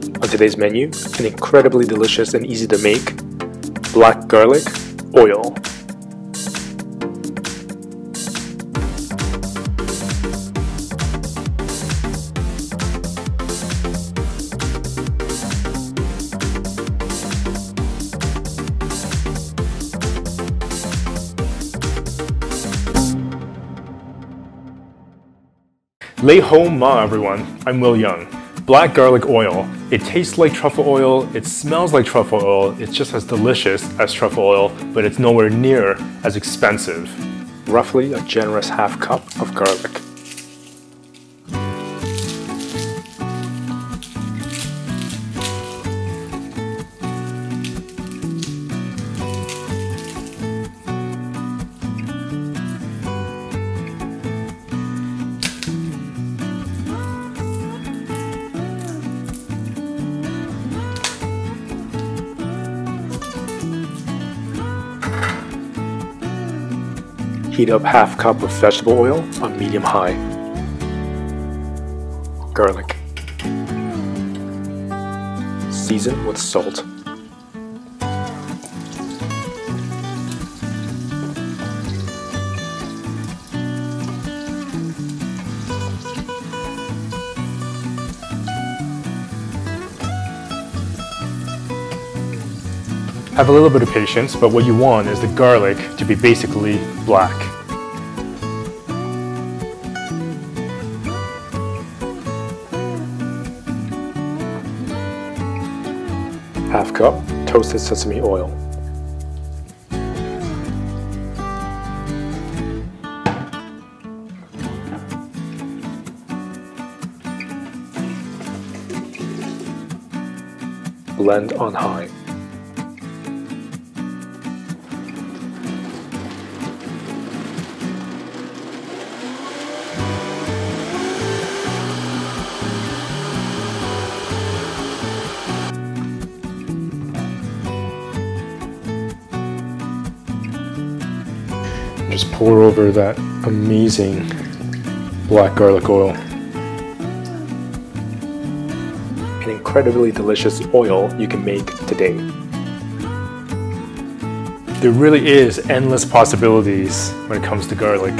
On today's menu, an incredibly delicious and easy to make black garlic oil. Lei hou ma everyone, I'm Will Young. Black garlic oil. It tastes like truffle oil, it smells like truffle oil, it's just as delicious as truffle oil, but it's nowhere near as expensive. Roughly a generous half cup of garlic. Heat up half cup of vegetable oil on medium-high. Garlic. Season with salt. Have a little bit of patience, but what you want is the garlic to be basically black. Half cup toasted sesame oil. Blend on high. Just pour over that amazing black garlic oil. An incredibly delicious oil you can make today. There really is endless possibilities when it comes to garlic.